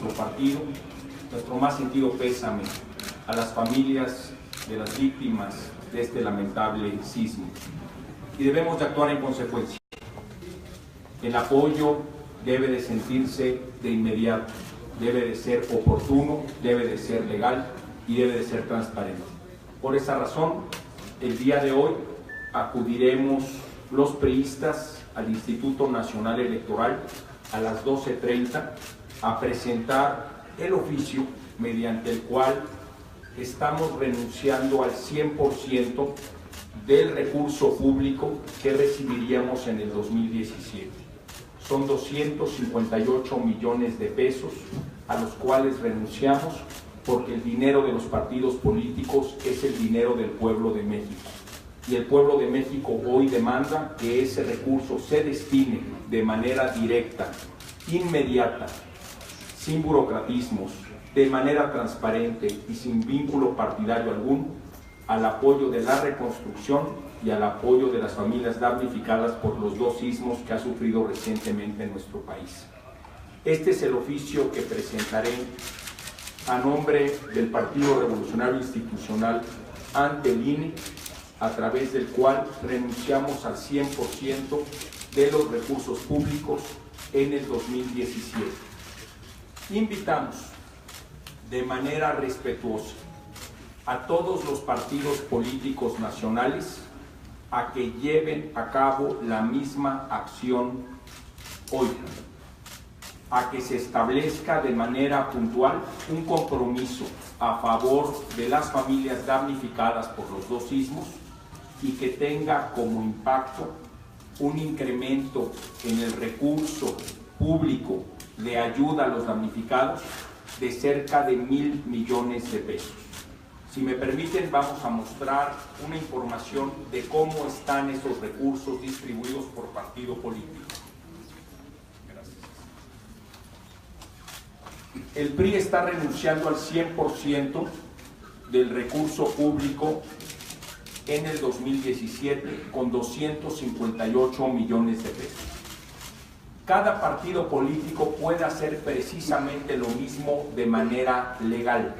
nuestro partido nuestro más sentido pésame a las familias de las víctimas de este lamentable sismo y debemos de actuar en consecuencia. El apoyo debe de sentirse de inmediato, debe de ser oportuno, debe de ser legal y debe de ser transparente. Por esa razón, el día de hoy acudiremos los priistas al Instituto Nacional Electoral a las 12:30 a presentar el oficio mediante el cual estamos renunciando al 100% del recurso público que recibiríamos en el 2017. Son 258 millones de pesos a los cuales renunciamos porque el dinero de los partidos políticos es el dinero del pueblo de México. Y el pueblo de México hoy demanda que ese recurso se destine de manera directa, inmediata, sin burocratismos, de manera transparente y sin vínculo partidario alguno, al apoyo de la reconstrucción y al apoyo de las familias damnificadas por los dos sismos que ha sufrido recientemente en nuestro país. Este es el oficio que presentaré a nombre del Partido Revolucionario Institucional ante el INE, a través del cual renunciamos al 100% de los recursos públicos en el 2017. Invitamos de manera respetuosa a todos los partidos políticos nacionales a que lleven a cabo la misma acción hoy, a que se establezca de manera puntual un compromiso a favor de las familias damnificadas por los dos sismos y que tenga como impacto un incremento en el recurso público de ayuda a los damnificados de cerca de 1,000 millones de pesos. Si me permiten, vamos a mostrar una información de cómo están esos recursos distribuidos por partido político. Gracias. El PRI está renunciando al 100% del recurso público en el 2017 con 258 millones de pesos. Cada partido político puede hacer precisamente lo mismo de manera legal,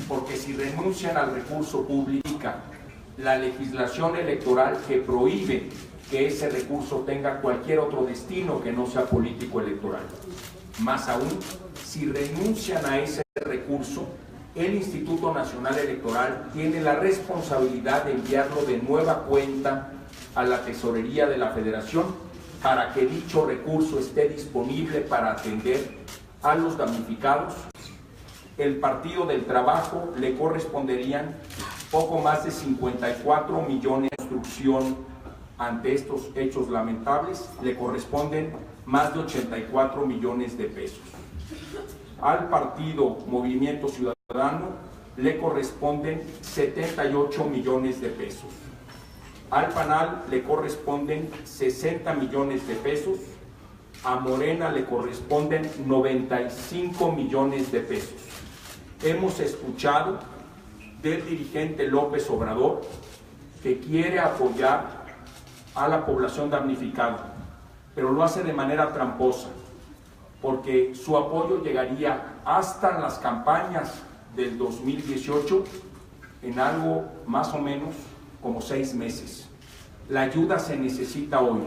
porque si renuncian al recurso público, la legislación electoral que prohíbe que ese recurso tenga cualquier otro destino que no sea político electoral. Más aún, si renuncian a ese recurso, el Instituto Nacional Electoral tiene la responsabilidad de enviarlo de nueva cuenta a la Tesorería de la Federación para que dicho recurso esté disponible para atender a los damnificados. El Partido del Trabajo le corresponderían poco más de 54 millones de construcción. Ante estos hechos lamentables le corresponden más de 84 millones de pesos. Al Partido Movimiento Ciudadano le corresponden 78 millones de pesos. Al PANAL le corresponden 60 millones de pesos. A Morena le corresponden 95 millones de pesos. Hemos escuchado del dirigente López Obrador que quiere apoyar a la población damnificada, pero lo hace de manera tramposa, porque su apoyo llegaría hasta las campañas del 2018 en algo más o menos como 6 meses. La ayuda se necesita hoy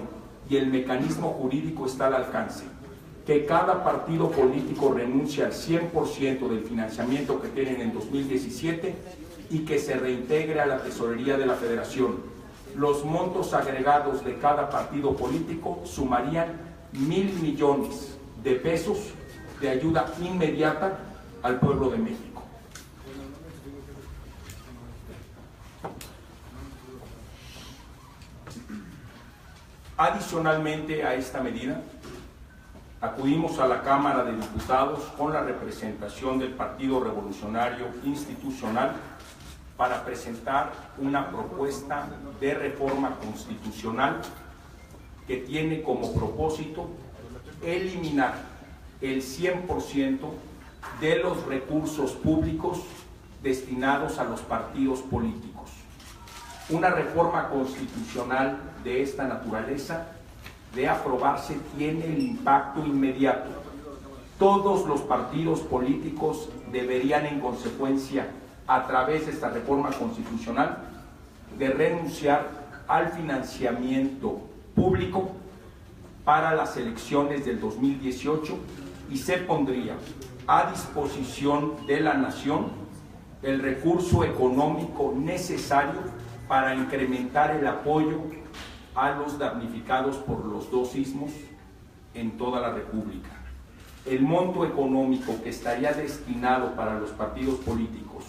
y el mecanismo jurídico está al alcance. Que cada partido político renuncie al 100% del financiamiento que tienen en 2017 y que se reintegre a la Tesorería de la Federación. Los montos agregados de cada partido político sumarían 1,000 millones de pesos de ayuda inmediata al pueblo de México. Adicionalmente a esta medida, acudimos a la Cámara de Diputados con la representación del Partido Revolucionario Institucional para presentar una propuesta de reforma constitucional que tiene como propósito eliminar el 100% de los recursos públicos destinados a los partidos políticos. Una reforma constitucional de esta naturaleza, de aprobarse, tiene el impacto inmediato Todos los partidos políticos deberían, en consecuencia, a través de esta reforma constitucional, de renunciar al financiamiento público para las elecciones del 2018 y se pondría a disposición de la nación el recurso económico necesario para incrementar el apoyo a los damnificados por los dos sismos en toda la República. El monto económico que estaría destinado para los partidos políticos,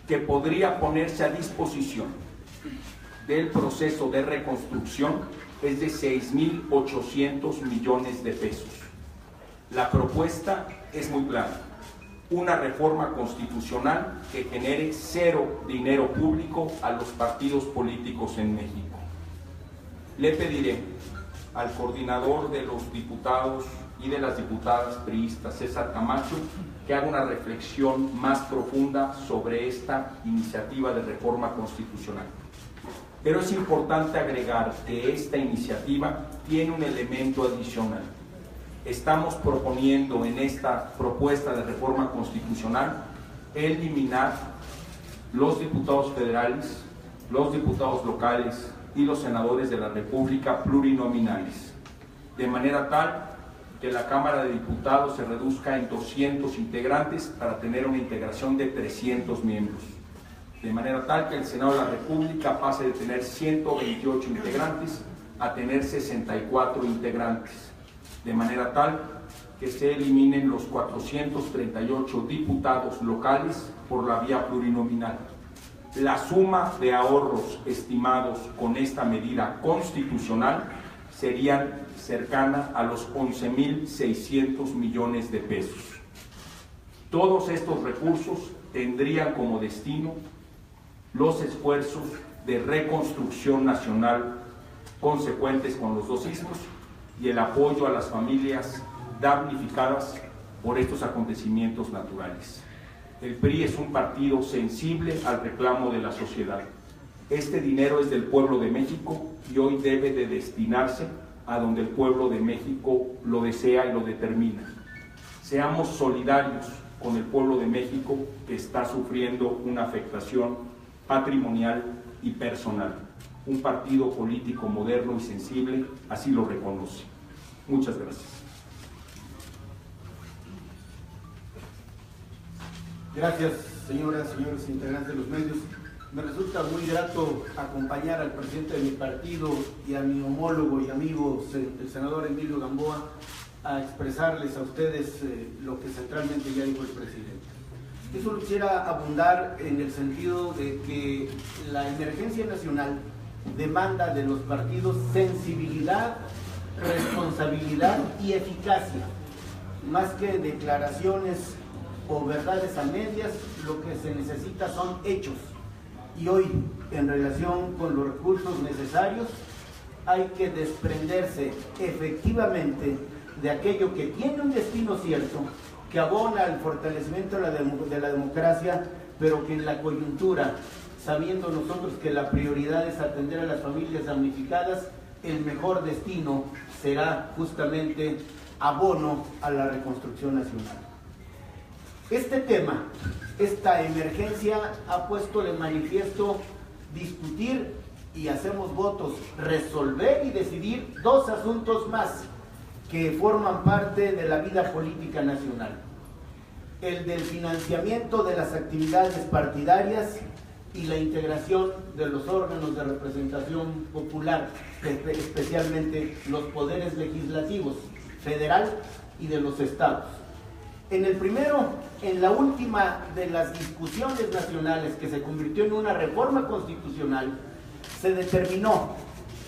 que podría ponerse a disposición del proceso de reconstrucción, es de 6.800 millones de pesos. La propuesta es muy clara: una reforma constitucional que genere cero dinero público a los partidos políticos en México. Le pediré al coordinador de los diputados y de las diputadas priistas, César Camacho, que haga una reflexión más profunda sobre esta iniciativa de reforma constitucional. Pero es importante agregar que esta iniciativa tiene un elemento adicional. Estamos proponiendo en esta propuesta de reforma constitucional eliminar los diputados federales, los diputados locales y los senadores de la República plurinominales, de manera tal que la Cámara de Diputados se reduzca en 200 integrantes para tener una integración de 300 miembros, de manera tal que el Senado de la República pase de tener 128 integrantes a tener 64 integrantes, de manera tal que se eliminen los 438 diputados locales por la vía plurinominal. La suma de ahorros estimados con esta medida constitucional serían cercana a los 11.600 millones de pesos. Todos estos recursos tendrían como destino los esfuerzos de reconstrucción nacional consecuentes con los dos sismos y el apoyo a las familias damnificadas por estos acontecimientos naturales. El PRI es un partido sensible al reclamo de la sociedad. Este dinero es del pueblo de México y hoy debe de destinarse a donde el pueblo de México lo desea y lo determina. Seamos solidarios con el pueblo de México que está sufriendo una afectación patrimonial y personal. Un partido político moderno y sensible así lo reconoce. Muchas gracias. Gracias, señoras, señores integrantes de los medios. Me resulta muy grato acompañar al presidente de mi partido y a mi homólogo y amigo, el senador Emilio Gamboa, a expresarles a ustedes lo que centralmente ya dijo el presidente. Yo solo quisiera abundar en el sentido de que la emergencia nacional demanda de los partidos sensibilidad, responsabilidad y eficacia, más que declaraciones o verdades a medias. Lo que se necesita son hechos. Y hoy, en relación con los recursos necesarios, hay que desprenderse efectivamente de aquello que tiene un destino cierto, que abona al fortalecimiento de la democracia, pero que en la coyuntura, sabiendo nosotros que la prioridad es atender a las familias damnificadas, el mejor destino será justamente abono a la reconstrucción nacional. Este tema, esta emergencia ha puesto de manifiesto discutir y hacemos votos, resolver y decidir dos asuntos más que forman parte de la vida política nacional. El del financiamiento de las actividades partidarias y la integración de los órganos de representación popular, especialmente los poderes legislativos, federal y de los estados. En el primero, en la última de las discusiones nacionales que se convirtió en una reforma constitucional, se determinó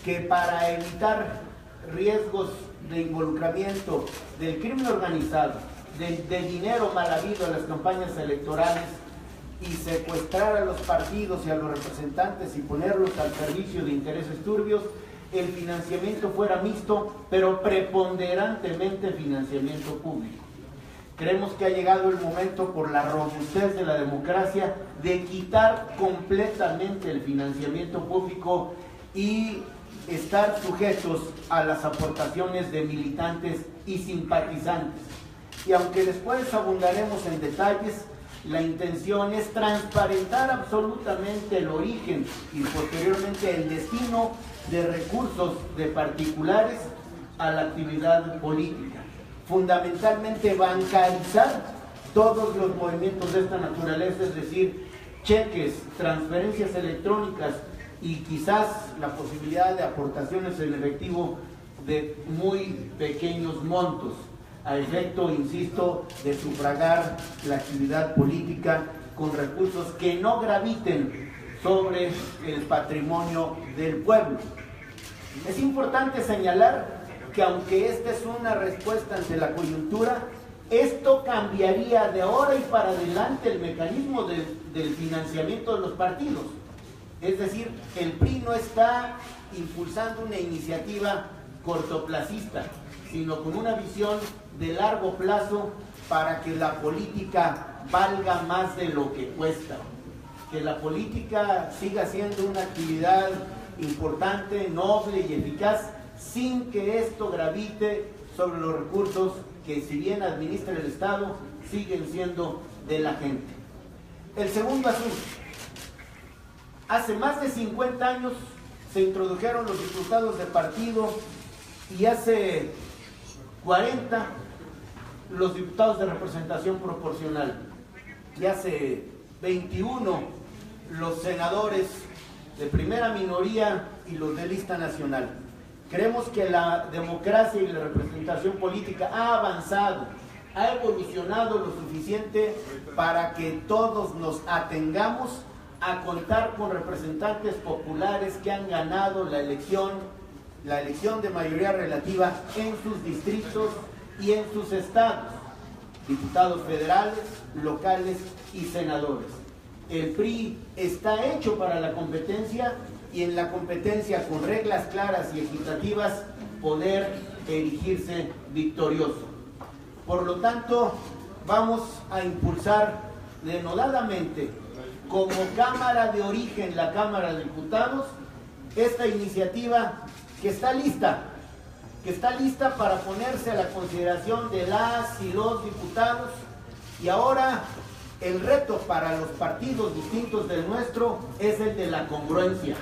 que para evitar riesgos de involucramiento del crimen organizado, de dinero mal habido en las campañas electorales y secuestrar a los partidos y a los representantes y ponerlos al servicio de intereses turbios, el financiamiento fuera mixto, pero preponderantemente financiamiento público. Creemos que ha llegado el momento, por la robustez de la democracia, de quitar completamente el financiamiento público y estar sujetos a las aportaciones de militantes y simpatizantes. y aunque después abundaremos en detalles, la intención es transparentar absolutamente el origen y posteriormente el destino de recursos de particulares a la actividad política. Fundamentalmente bancarizar todos los movimientos de esta naturaleza, es decir, cheques, transferencias electrónicas y quizás la posibilidad de aportaciones en efectivo de muy pequeños montos, a efecto, insisto, de sufragar la actividad política con recursos que no graviten sobre el patrimonio del pueblo. Es importante señalar que aunque esta es una respuesta ante la coyuntura, esto cambiaría de ahora y para adelante el mecanismo del financiamiento de los partidos. Es decir, el PRI no está impulsando una iniciativa cortoplacista, sino con una visión de largo plazo para que la política valga más de lo que cuesta, que la política siga siendo una actividad importante, noble y eficaz, sin que esto gravite sobre los recursos que, si bien administra el Estado, siguen siendo de la gente. El segundo asunto: hace más de 50 años se introdujeron los diputados de partido y hace 40 los diputados de representación proporcional y hace 21 los senadores de primera minoría y los de lista nacional. Creemos que la democracia y la representación política ha avanzado, ha evolucionado lo suficiente para que todos nos atengamos a contar con representantes populares que han ganado la elección de mayoría relativa en sus distritos y en sus estados, diputados federales, locales y senadores. El PRI está hecho para la competencia y en la competencia, con reglas claras y equitativas, poder erigirse victorioso. Por lo tanto, vamos a impulsar denodadamente, como Cámara de Origen, la Cámara de Diputados, esta iniciativa que está lista para ponerse a la consideración de las y los diputados. Y ahora el reto para los partidos distintos del nuestro es el de la congruencia.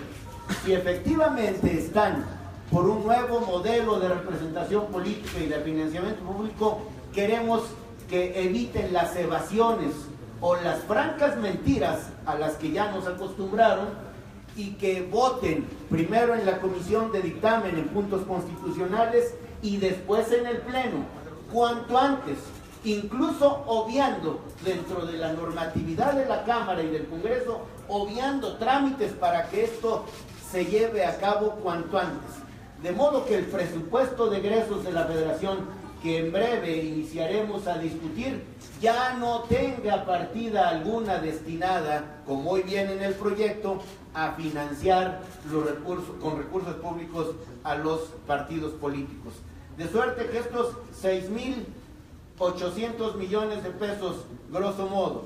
Si efectivamente están por un nuevo modelo de representación política y de financiamiento público, queremos que eviten las evasiones o las francas mentiras a las que ya nos acostumbraron, y que voten primero en la comisión de dictamen en puntos constitucionales y después en el pleno, cuanto antes, incluso obviando dentro de la normatividad de la Cámara y del Congreso, obviando trámites para que esto se lleve a cabo cuanto antes. De modo que el presupuesto de egresos de la Federación, que en breve iniciaremos a discutir, ya no tenga partida alguna destinada, como hoy viene en el proyecto, a financiar los recursos, con recursos públicos, a los partidos políticos. De suerte que estos 6.800 millones de pesos, grosso modo,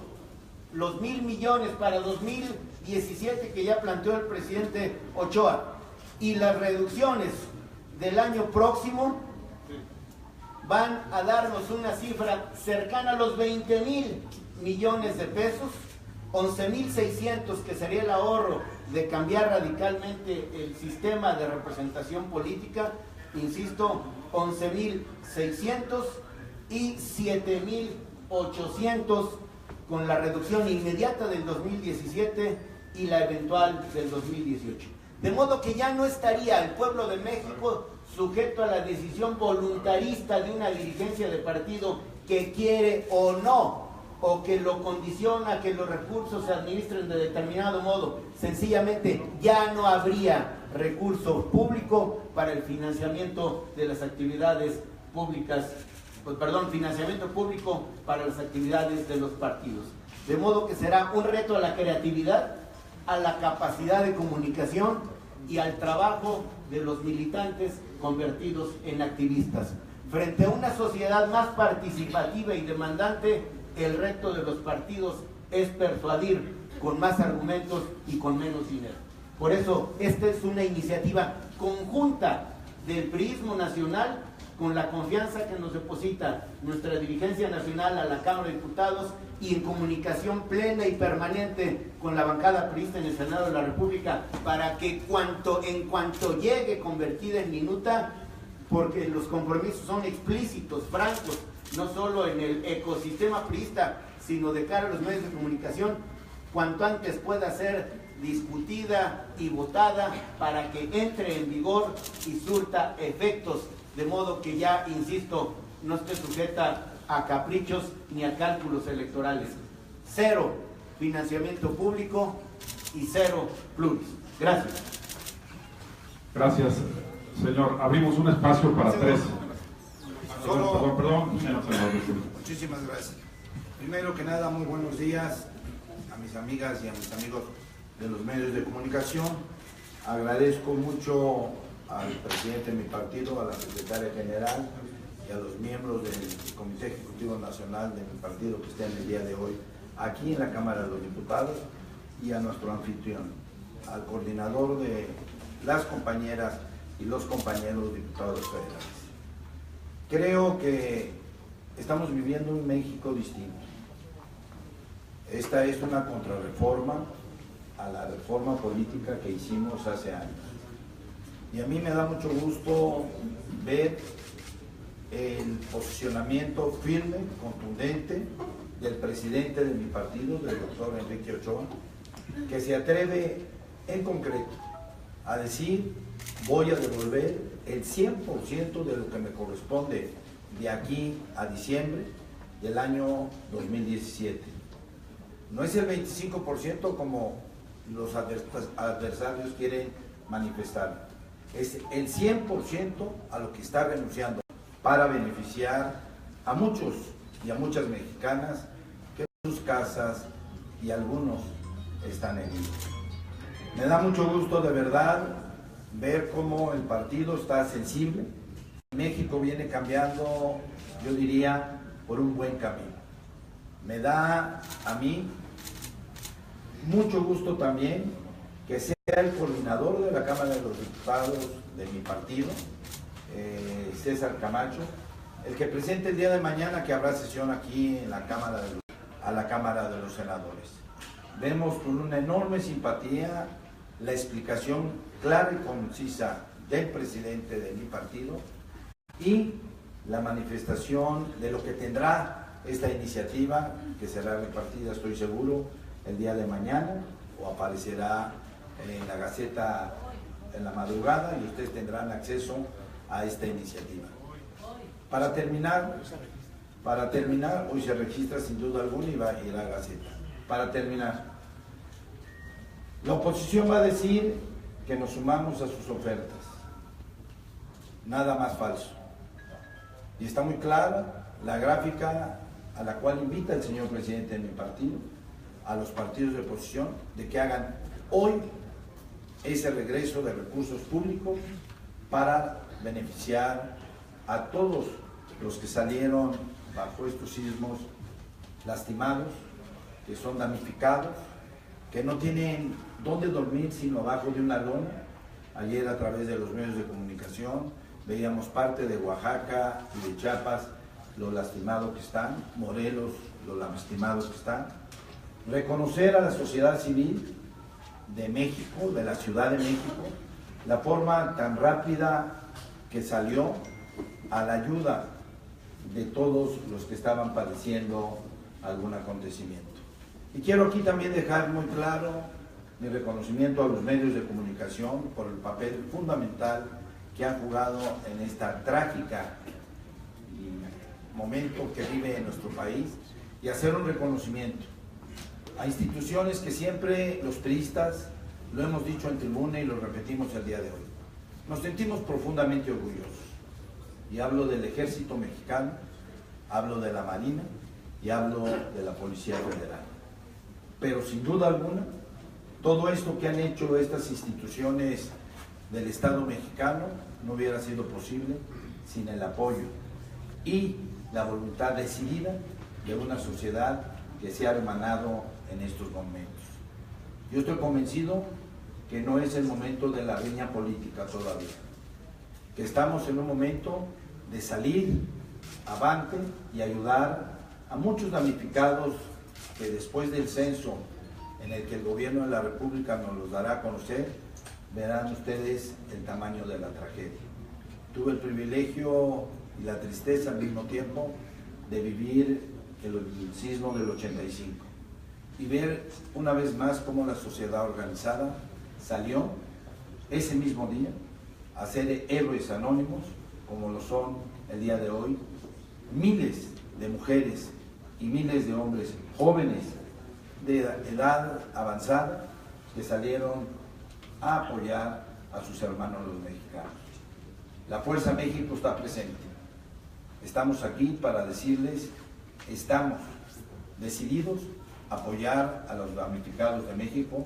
los 1.000 millones para 2017 que ya planteó el presidente Ochoa, y las reducciones del año próximo, van a darnos una cifra cercana a los 20.000 millones de pesos, 11.600 que sería el ahorro de cambiar radicalmente el sistema de representación política, insisto, 11.600 y 7.800 con la reducción inmediata del 2017 y la eventual del 2018. De modo que ya no estaría el pueblo de México sujeto a la decisión voluntarista de una dirigencia de partido que quiere o no, o que lo condiciona a que los recursos se administren de determinado modo. Sencillamente ya no habría recurso público para el financiamiento de las actividades públicas, financiamiento público para las actividades de los partidos. De modo que será un reto a la creatividad, a la capacidad de comunicación y al trabajo de los militantes convertidos en activistas. Frente a una sociedad más participativa y demandante, el reto de los partidos es persuadir con más argumentos y con menos dinero. Por eso, esta es una iniciativa conjunta del priismo nacional con la confianza que nos deposita nuestra dirigencia nacional a la Cámara de Diputados y en comunicación plena y permanente con la bancada priista en el Senado de la República, para que en cuanto llegue convertida en minuta, porque los compromisos son explícitos, francos, no solo en el ecosistema priista, sino de cara a los medios de comunicación, cuanto antes pueda ser discutida y votada para que entre en vigor y surta efectos, de modo que ya, insisto, no esté sujeta a caprichos ni a cálculos electorales. Cero financiamiento público y cero pluris. Gracias. Gracias, señor. Abrimos un espacio para tres. Perdón, señor. Muchísimas gracias. Primero que nada, muy buenos días a mis amigas y a mis amigos de los medios de comunicación. Agradezco mucho al presidente de mi partido, a la secretaria general y a los miembros del Comité Ejecutivo Nacional de mi partido que estén el día de hoy aquí en la Cámara de los Diputados, y a nuestro anfitrión, al coordinador de las compañeras y los compañeros diputados federales. Creo que estamos viviendo un México distinto. Esta es una contrarreforma a la reforma política que hicimos hace años. Y a mí me da mucho gusto ver el posicionamiento firme, contundente del presidente de mi partido, del doctor Enrique Ochoa, que se atreve en concreto a decir: voy a devolver el 100% de lo que me corresponde de aquí a diciembre del año 2017. No es el 25% como los adversarios quieren manifestar. Es el 100% a lo que está renunciando para beneficiar a muchos y a muchas mexicanas que en sus casas y algunos están heridos. Me da mucho gusto de verdad ver cómo el partido está sensible. México viene cambiando, yo diría, por un buen camino. Me da a mí mucho gusto también que sea el coordinador de la Cámara de los Diputados de mi partido, César Camacho, el que presente el día de mañana que habrá sesión aquí en la Cámara de los Senadores. Vemos con una enorme simpatía la explicación clara y concisa del presidente de mi partido y la manifestación de lo que tendrá esta iniciativa, que será repartida, estoy seguro, el día de mañana, o aparecerá en la Gaceta en la madrugada, y ustedes tendrán acceso a esta iniciativa. Para terminar, hoy se registra sin duda alguna y va a ir a la Gaceta. Para terminar, la oposición va a decir que nos sumamos a sus ofertas. Nada más falso. Y está muy clara la gráfica a la cual invita el señor presidente de mi partido, a los partidos de oposición, de que hagan hoy ese regreso de recursos públicos para beneficiar a todos los que salieron bajo estos sismos lastimados, que son damnificados, que no tienen dónde dormir sino abajo de una lona. Ayer, a través de los medios de comunicación, veíamos parte de Oaxaca y de Chiapas lo lastimado que están, Morelos lo lastimados que están. Reconocer a la sociedad civil de México, de la Ciudad de México, la forma tan rápida que salió a la ayuda de todos los que estaban padeciendo algún acontecimiento. Y quiero aquí también dejar muy claro mi reconocimiento a los medios de comunicación por el papel fundamental que han jugado en esta trágica momento que vive en nuestro país, y hacer un reconocimiento a instituciones que siempre los priistas lo hemos dicho en tribuna y lo repetimos el día de hoy. Nos sentimos profundamente orgullosos, y hablo del Ejército Mexicano, hablo de la Marina y hablo de la Policía Federal. Pero sin duda alguna, todo esto que han hecho estas instituciones del Estado mexicano no hubiera sido posible sin el apoyo y la voluntad decidida de una sociedad que se ha hermanado en estos momentos. Yo estoy convencido que no es el momento de la riña política todavía, que estamos en un momento de salir avante y ayudar a muchos damnificados que después del censo en el que el gobierno de la República nos los dará a conocer, verán ustedes el tamaño de la tragedia. Tuve el privilegio y la tristeza al mismo tiempo de vivir el sismo del 85 y ver una vez más cómo la sociedad organizada salió ese mismo día a ser héroes anónimos, como lo son el día de hoy miles de mujeres y miles de hombres jóvenes de edad avanzada que salieron a apoyar a sus hermanos los mexicanos. La Fuerza México está presente. Estamos aquí para decirles, estamos decididos a apoyar a los damnificados de México,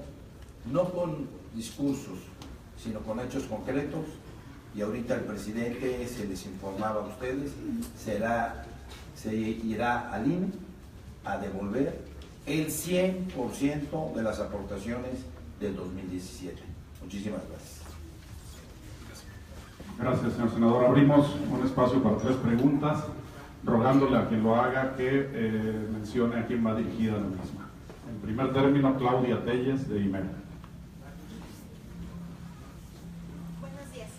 no con discursos, sino con hechos concretos, y ahorita el presidente se les informaba a ustedes, se irá al INE a devolver el 100% de las aportaciones del 2017. Muchísimas gracias. Gracias, señor senador. Abrimos un espacio para 3 preguntas, rogándole a quien lo haga que mencione a quién va dirigida la misma. En primer término, Claudia Telles, de IMER. Buenos días.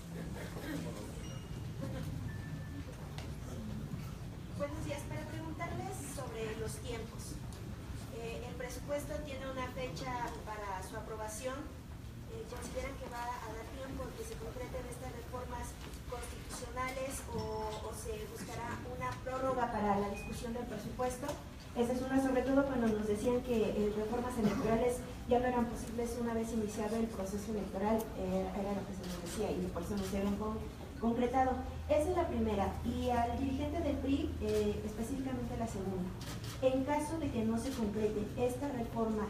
Buenos días. Para preguntarles sobre los tiempos. El presupuesto tiene una fecha para su aprobación. ¿Consideran que va a dar tiempo que se concreten estas reformas constitucionales o se buscará una prórroga para la discusión del presupuesto? Esa es una, sobre todo cuando nos decían que reformas electorales ya no eran posibles una vez iniciado el proceso electoral, era lo que se nos decía y por eso no se habían concretado. Esa es la primera. Y al dirigente del PRI, específicamente la segunda. En caso de que no se concrete esta reforma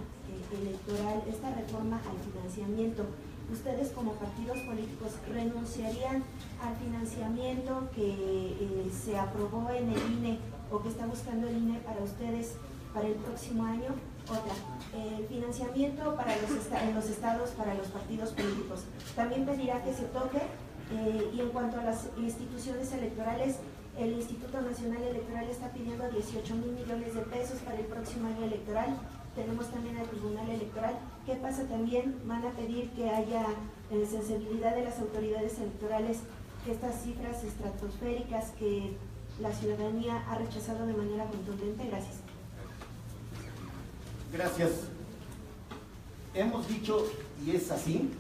electoral, esta reforma al financiamiento, ¿ustedes como partidos políticos renunciarían al financiamiento que se aprobó en el INE o que está buscando el INE para ustedes para el próximo año? Otra, el financiamiento para en los estados para los partidos políticos. También pedirá que se toque. Y en cuanto a las instituciones electorales, el Instituto Nacional Electoral está pidiendo 18,000 millones de pesos para el próximo año electoral. Tenemos también al Tribunal Electoral. ¿Qué pasa también? Van a pedir que haya sensibilidad de las autoridades electorales, que estas cifras estratosféricas que la ciudadanía ha rechazado de manera contundente. Gracias. Gracias. Hemos dicho, y es así,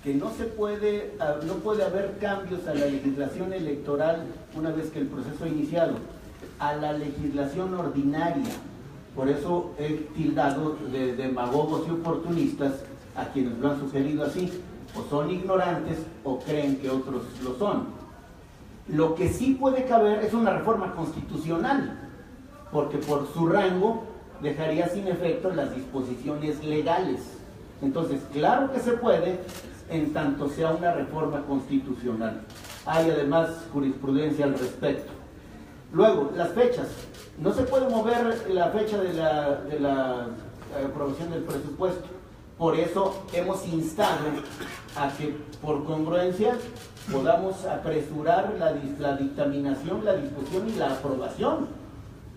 que no puede haber cambios a la legislación electoral una vez que el proceso ha iniciado, a la legislación ordinaria. Por eso he tildado de demagogos y oportunistas a quienes lo han sugerido así, o son ignorantes o creen que otros lo son. Lo que sí puede caber es una reforma constitucional, porque por su rango dejaría sin efecto las disposiciones legales. Entonces, claro que se puede, en tanto sea una reforma constitucional. Hay además jurisprudencia al respecto. Luego, las fechas. No se puede mover la fecha de la aprobación del presupuesto. Por eso hemos instado a que, por congruencia, podamos apresurar la dictaminación, la discusión y la aprobación.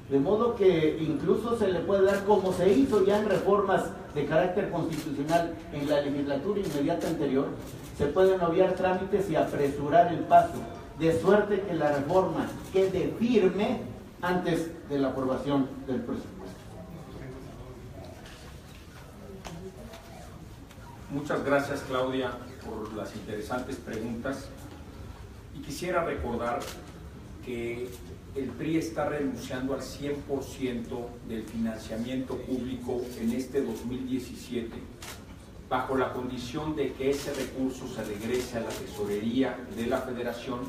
De modo que incluso se le puede dar, como se hizo ya en reformas de carácter constitucional en la legislatura inmediata anterior, se pueden obviar trámites y apresurar el paso, de suerte que la reforma quede firme antes de la aprobación del presupuesto. Muchas gracias, Claudia, por las interesantes preguntas. Y quisiera recordar que el PRI está renunciando al 100% del financiamiento público en este 2017, bajo la condición de que ese recurso se regrese a la tesorería de la Federación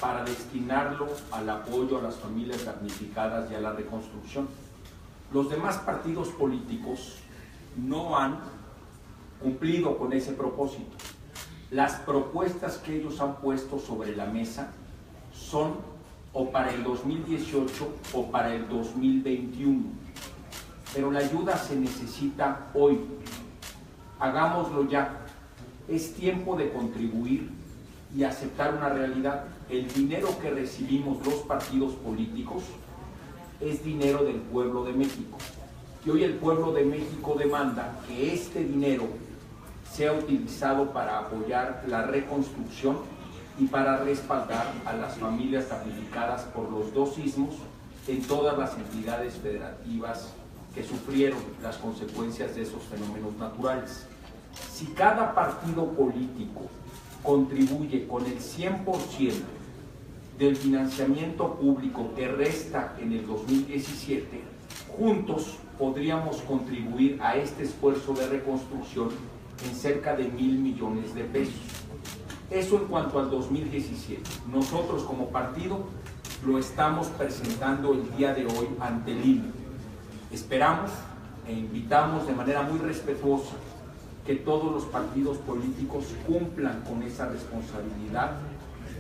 para destinarlo al apoyo a las familias damnificadas y a la reconstrucción. Los demás partidos políticos no han cumplido con ese propósito. Las propuestas que ellos han puesto sobre la mesa son o para el 2018 o para el 2021. Pero la ayuda se necesita hoy. Hagámoslo ya. Es tiempo de contribuir y aceptar una realidad. El dinero que recibimos los partidos políticos es dinero del pueblo de México. Y hoy el pueblo de México demanda que este dinero sea utilizado para apoyar la reconstrucción y para respaldar a las familias damnificadas por los dos sismos en todas las entidades federativas que sufrieron las consecuencias de esos fenómenos naturales. Si cada partido político contribuye con el 100% del financiamiento público que resta en el 2017, juntos podríamos contribuir a este esfuerzo de reconstrucción en cerca de 1,000 millones de pesos. Eso en cuanto al 2017. Nosotros como partido lo estamos presentando el día de hoy ante el INE. Esperamos e invitamos de manera muy respetuosa que todos los partidos políticos cumplan con esa responsabilidad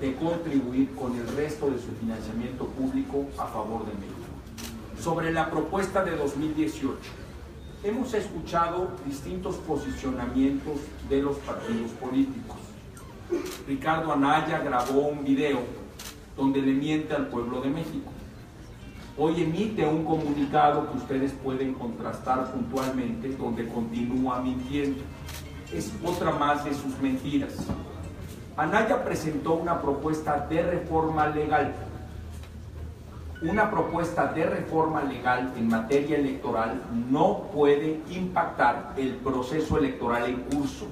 de contribuir con el resto de su financiamiento público a favor de México. Sobre la propuesta de 2018, hemos escuchado distintos posicionamientos de los partidos políticos. Ricardo Anaya grabó un video donde le miente al pueblo de México. Hoy emite un comunicado que ustedes pueden contrastar puntualmente, donde continúa mintiendo. Es otra más de sus mentiras. Anaya presentó una propuesta de reforma legal. Una propuesta de reforma legal en materia electoral no puede impactar el proceso electoral en curso.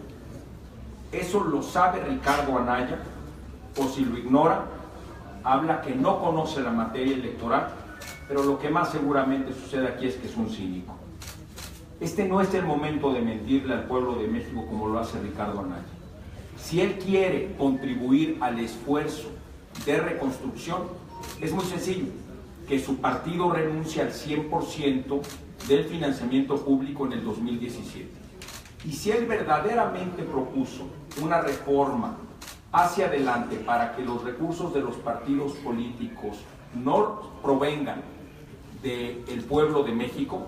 Eso lo sabe Ricardo Anaya, o si lo ignora, habla que no conoce la materia electoral, pero lo que más seguramente sucede aquí es que es un cínico. Este no es el momento de mentirle al pueblo de México como lo hace Ricardo Anaya. Si él quiere contribuir al esfuerzo de reconstrucción, es muy sencillo, que su partido renuncie al 100% del financiamiento público en el 2017. Y si él verdaderamente propuso una reforma hacia adelante para que los recursos de los partidos políticos no provengan del pueblo de México,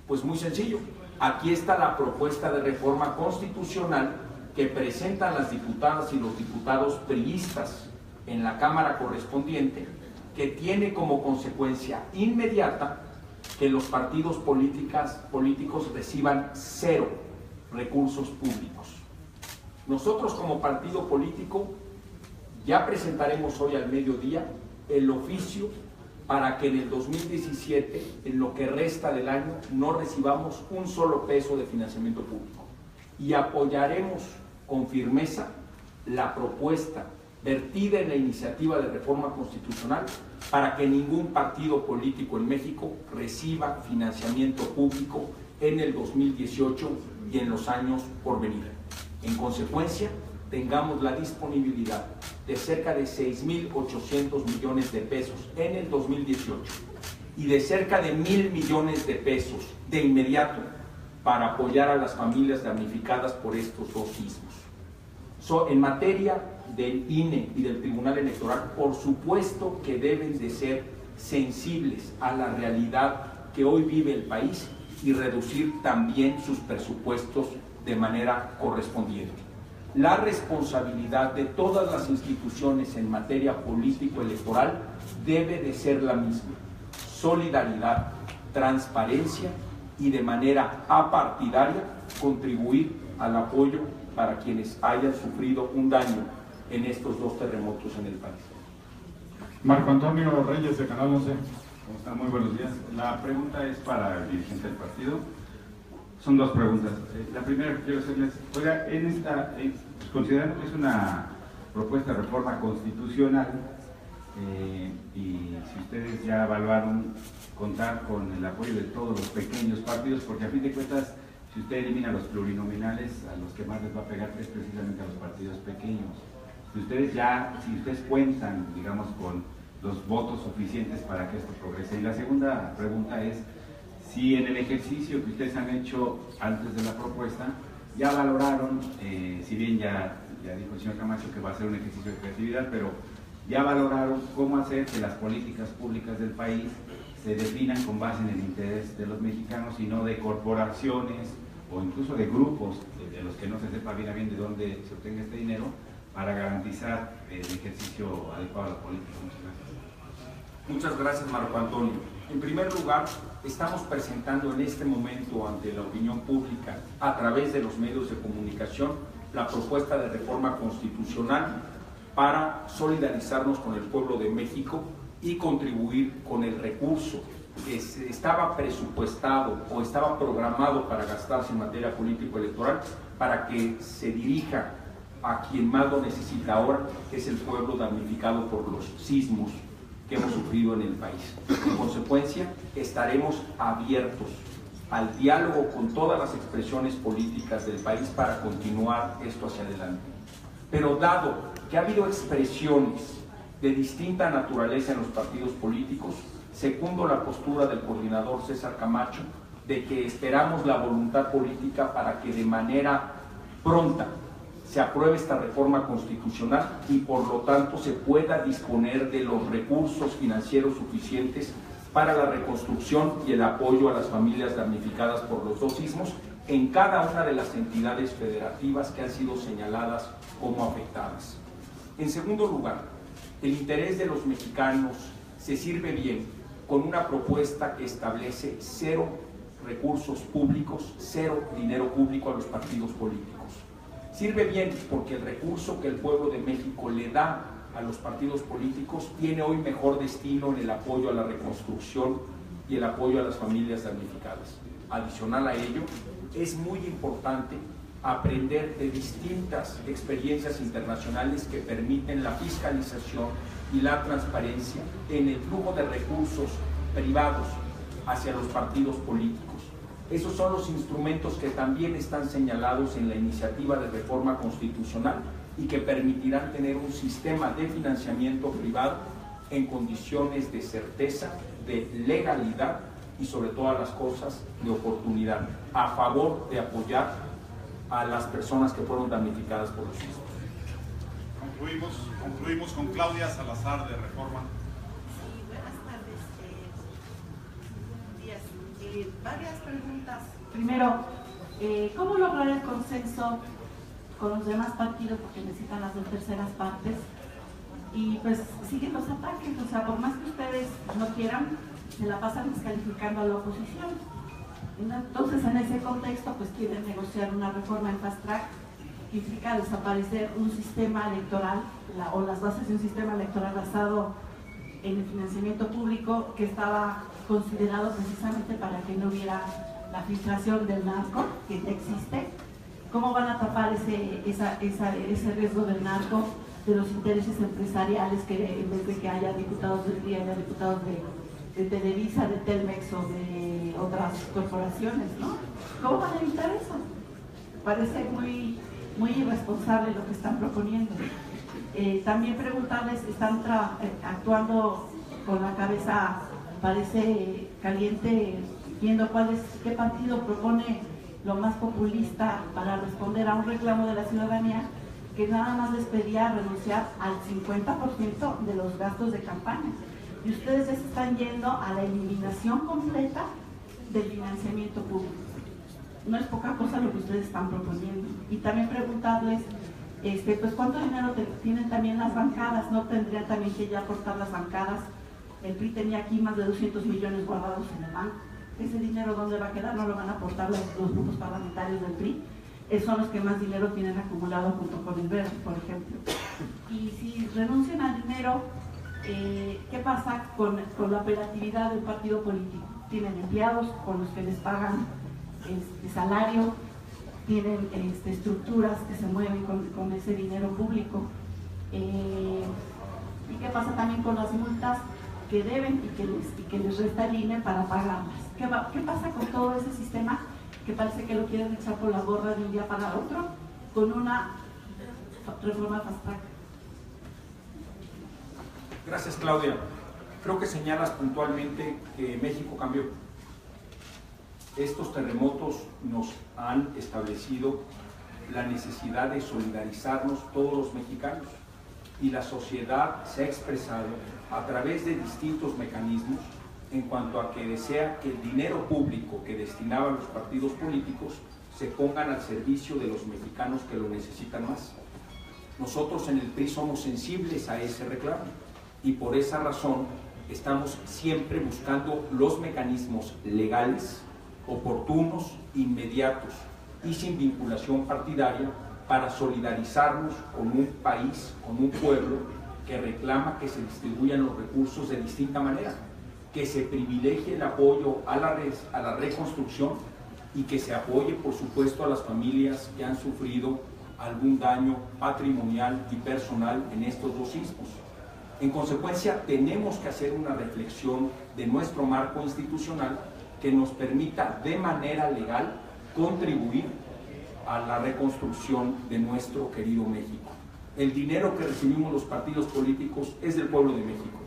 pues muy sencillo, aquí está la propuesta de reforma constitucional que presentan las diputadas y los diputados priistas en la Cámara correspondiente, que tiene como consecuencia inmediata que los partidos políticos reciban 0 recursos públicos. Nosotros como partido político ya presentaremos hoy al mediodía el oficio para que en el 2017, en lo que resta del año, no recibamos un solo peso de financiamiento público. Y apoyaremos con firmeza la propuesta vertida en la iniciativa de reforma constitucional para que ningún partido político en México reciba financiamiento público en el 2018 y en los años por venir. En consecuencia, tengamos la disponibilidad de cerca de 6,800 millones de pesos en el 2018 y de cerca de 1,000 millones de pesos de inmediato para apoyar a las familias damnificadas por estos dos sismos. En materia del INE y del Tribunal Electoral, por supuesto que deben de ser sensibles a la realidad que hoy vive el país y reducir también sus presupuestos de manera correspondiente. La responsabilidad de todas las instituciones en materia político-electoral debe de ser la misma: solidaridad, transparencia y de manera apartidaria contribuir al apoyo para quienes hayan sufrido un daño en estos dos terremotos en el país. Marco Antonio Reyes, de Canal 11. ¿Cómo están? Muy buenos días. La pregunta es para el dirigente del partido. Son dos preguntas. La primera que quiero hacerles, oiga, considerando que es una propuesta de reforma constitucional, y si ustedes ya evaluaron contar con el apoyo de todos los pequeños partidos, porque a fin de cuentas, si usted elimina los plurinominales, a los que más les va a pegar es precisamente a los partidos pequeños. Si ustedes cuentan, digamos, con los votos suficientes para que esto progrese. Y la segunda pregunta es, si en el ejercicio que ustedes han hecho antes de la propuesta, ya valoraron, si bien ya dijo el señor Camacho que va a ser un ejercicio de creatividad, pero ya valoraron cómo hacer que las políticas públicas del país se definan con base en el interés de los mexicanos y no de corporaciones o incluso de grupos de los que no se sepa bien a bien de dónde se obtenga este dinero, para garantizar el ejercicio adecuado de la política. Muchas gracias. Muchas gracias, Marco Antonio. En primer lugar, estamos presentando en este momento ante la opinión pública, a través de los medios de comunicación, la propuesta de reforma constitucional para solidarizarnos con el pueblo de México y contribuir con el recurso que estaba presupuestado o estaba programado para gastarse en materia político-electoral para que se dirija a quien más lo necesita ahora, que es el pueblo damnificado por los sismos que hemos sufrido en el país. En consecuencia, estaremos abiertos al diálogo con todas las expresiones políticas del país para continuar esto hacia adelante. Pero dado que ha habido expresiones de distinta naturaleza en los partidos políticos, secundo la postura del coordinador César Camacho de que esperamos la voluntad política para que de manera pronta se apruebe esta reforma constitucional y por lo tanto se pueda disponer de los recursos financieros suficientes para la reconstrucción y el apoyo a las familias damnificadas por los dos sismos en cada una de las entidades federativas que han sido señaladas como afectadas. En segundo lugar, el interés de los mexicanos se sirve bien con una propuesta que establece cero recursos públicos, cero dinero público a los partidos políticos. Sirve bien porque el recurso que el pueblo de México le da a los partidos políticos tiene hoy mejor destino en el apoyo a la reconstrucción y el apoyo a las familias damnificadas. Adicional a ello, es muy importante aprender de distintas experiencias internacionales que permiten la fiscalización y la transparencia en el flujo de recursos privados hacia los partidos políticos. Esos son los instrumentos que también están señalados en la iniciativa de reforma constitucional y que permitirán tener un sistema de financiamiento privado en condiciones de certeza, de legalidad y sobre todas las cosas de oportunidad, a favor de apoyar a las personas que fueron damnificadas por los sismos. Concluimos con Claudia Salazar de Reforma. Sí, buenas tardes. Buenos días. Varias preguntas. Primero, ¿cómo lograr el consenso con los demás partidos? Porque necesitan las 2/3 partes. Y pues siguen los ataques. O sea, por más que ustedes no quieran, se la pasan descalificando a la oposición. Entonces, en ese contexto, pues quieren negociar una reforma en fast track que implica desaparecer un sistema electoral o las bases de un sistema electoral basado en el financiamiento público que estaba considerado precisamente para que no hubiera la filtración del narco, que ya existe. ¿Cómo van a tapar ese riesgo del narco, de los intereses empresariales, que en vez de que haya diputados del PRI, haya diputados de Televisa, de Telmex o de otras corporaciones, ¿no? ¿Cómo van a evitar eso? Parece muy irresponsable lo que están proponiendo. También preguntarles, están actuando con la cabeza, parece caliente, viendo qué partido propone lo más populista para responder a un reclamo de la ciudadanía que nada más les pedía renunciar al 50% de los gastos de campaña. Y ustedes ya se están yendo a la eliminación completa del financiamiento público. No es poca cosa lo que ustedes están proponiendo. Y también preguntarles, pues cuánto dinero tienen también las bancadas. ¿No tendrían también que ya aportar las bancadas? El PRI tenía aquí más de 200 millones guardados en el banco. ¿Ese dinero dónde va a quedar? ¿No lo van a aportar los grupos parlamentarios del PRI? Son los que más dinero tienen acumulado junto con el Verde, por ejemplo. Y si renuncian al dinero, ¿qué pasa con la operatividad del partido político? Tienen empleados con los que les pagan salario, tienen estructuras que se mueven con ese dinero público. ¿Y qué pasa también con las multas que deben y que les resta el INE para pagarlas? ¿Qué pasa con todo ese sistema que parece que lo quieren echar por la borda de un día para otro con una reforma fast track? Gracias, Claudia. Creo que señalas puntualmente que México cambió. Estos terremotos nos han establecido la necesidad de solidarizarnos todos los mexicanos y la sociedad se ha expresado a través de distintos mecanismos en cuanto a que desea que el dinero público que destinaban los partidos políticos se pongan al servicio de los mexicanos que lo necesitan más. Nosotros en el PRI somos sensibles a ese reclamo y por esa razón estamos siempre buscando los mecanismos legales, oportunos, inmediatos y sin vinculación partidaria para solidarizarnos con un país, con un pueblo que reclama que se distribuyan los recursos de distinta manera, que se privilegie el apoyo a la reconstrucción y que se apoye, por supuesto, a las familias que han sufrido algún daño patrimonial y personal en estos dos sismos. En consecuencia, tenemos que hacer una reflexión de nuestro marco institucional que nos permita de manera legal contribuir a la reconstrucción de nuestro querido México. El dinero que recibimos los partidos políticos es del pueblo de México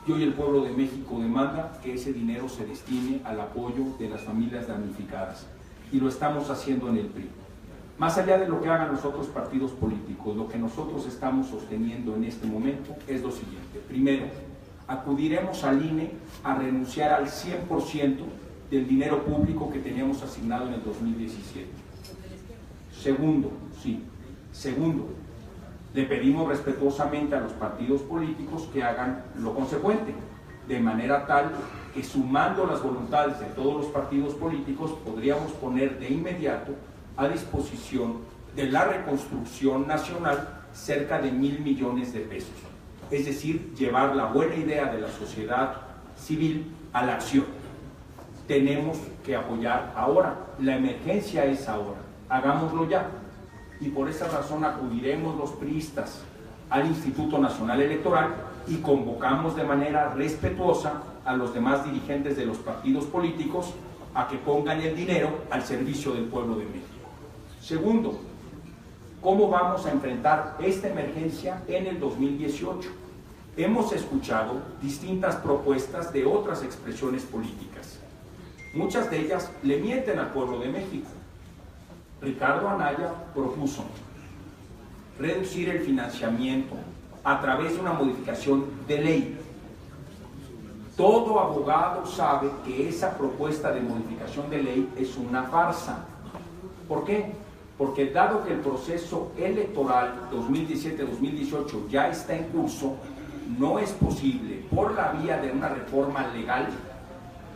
y hoy el pueblo de México demanda que ese dinero se destine al apoyo de las familias damnificadas y lo estamos haciendo en el PRI. Más allá de lo que hagan los otros partidos políticos, lo que nosotros estamos sosteniendo en este momento es lo siguiente. Primero, acudiremos al INE a renunciar al 100% del dinero público que teníamos asignado en el 2017. Segundo, le pedimos respetuosamente a los partidos políticos que hagan lo consecuente, de manera tal que sumando las voluntades de todos los partidos políticos podríamos poner de inmediato a disposición de la reconstrucción nacional cerca de 1.000 millones de pesos. Es decir, llevar la buena idea de la sociedad civil a la acción. Tenemos que apoyar ahora, la emergencia es ahora, hagámoslo ya. Y por esa razón acudiremos los priistas al Instituto Nacional Electoral y convocamos de manera respetuosa a los demás dirigentes de los partidos políticos a que pongan el dinero al servicio del pueblo de México. Segundo, ¿cómo vamos a enfrentar esta emergencia en el 2018? Hemos escuchado distintas propuestas de otras expresiones políticas. Muchas de ellas le mienten al pueblo de México. Ricardo Anaya propuso reducir el financiamiento a través de una modificación de ley. Todo abogado sabe que esa propuesta de modificación de ley es una farsa. ¿Por qué? Porque dado que el proceso electoral 2017-2018 ya está en curso, no es posible, por la vía de una reforma legal,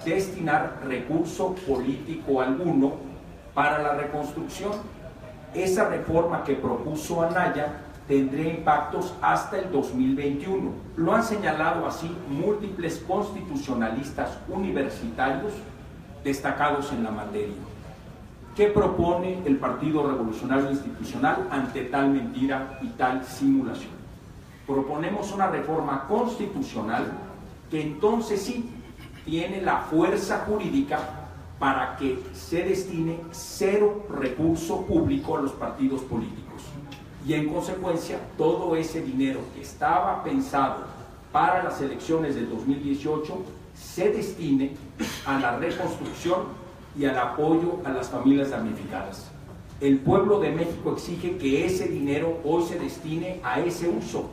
destinar recurso político alguno para la reconstrucción. Esa reforma que propuso Anaya tendría impactos hasta el 2021. Lo han señalado así múltiples constitucionalistas universitarios destacados en la materia. ¿Qué propone el Partido Revolucionario Institucional ante tal mentira y tal simulación? Proponemos una reforma constitucional que entonces sí tiene la fuerza jurídica para que se destine cero recurso público a los partidos políticos. Y en consecuencia, todo ese dinero que estaba pensado para las elecciones del 2018 se destine a la reconstrucción y al apoyo a las familias damnificadas. El pueblo de México exige que ese dinero hoy se destine a ese uso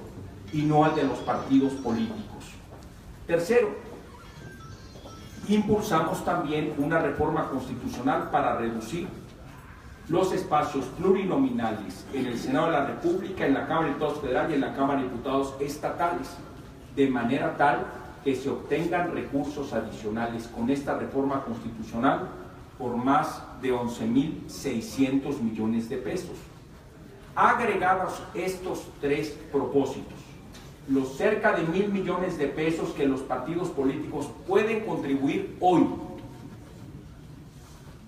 y no al de los partidos políticos. Tercero, impulsamos también una reforma constitucional para reducir los espacios plurinominales en el Senado de la República, en la Cámara de Diputados Federal y en la Cámara de Diputados estatales, de manera tal que se obtengan recursos adicionales con esta reforma constitucional por más de 11.600 millones de pesos. Agregados estos tres propósitos, los cerca de 1.000 millones de pesos que los partidos políticos pueden contribuir hoy,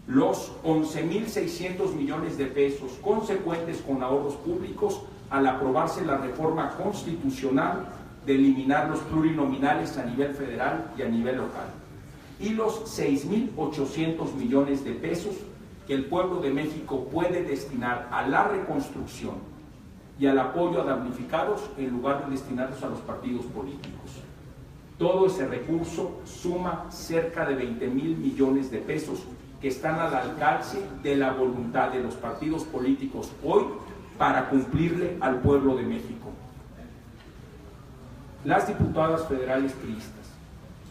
los 11.600 millones de pesos consecuentes con ahorros públicos al aprobarse la reforma constitucional de eliminar los plurinominales a nivel federal y a nivel local, y los 6.800 millones de pesos que el pueblo de México puede destinar a la reconstrucción y al apoyo a damnificados en lugar de destinarlos a los partidos políticos. Todo ese recurso suma cerca de 20.000 millones de pesos que están al alcance de la voluntad de los partidos políticos hoy para cumplirle al pueblo de México. Las diputadas federales priistas,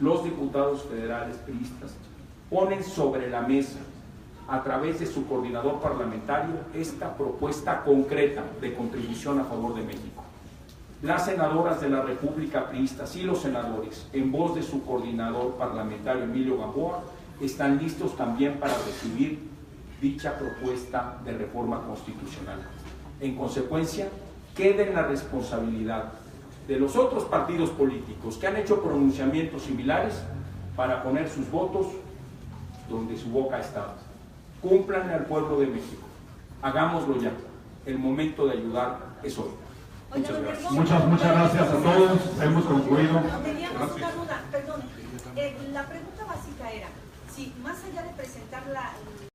los diputados federales priistas ponen sobre la mesa a través de su coordinador parlamentario esta propuesta concreta de contribución a favor de México. Las senadoras de la República priistas y los senadores, en voz de su coordinador parlamentario Emilio Gamboa, están listos también para recibir dicha propuesta de reforma constitucional. En consecuencia, queda en la responsabilidad de los otros partidos políticos que han hecho pronunciamientos similares para poner sus votos donde su boca ha estado. Cúmplanle al pueblo de México. Hagámoslo ya. El momento de ayudar es hoy. Muchas gracias. Muchas gracias a todos. Hemos concluido. Teníamos una duda, perdón. La pregunta básica era, si más allá de presentar la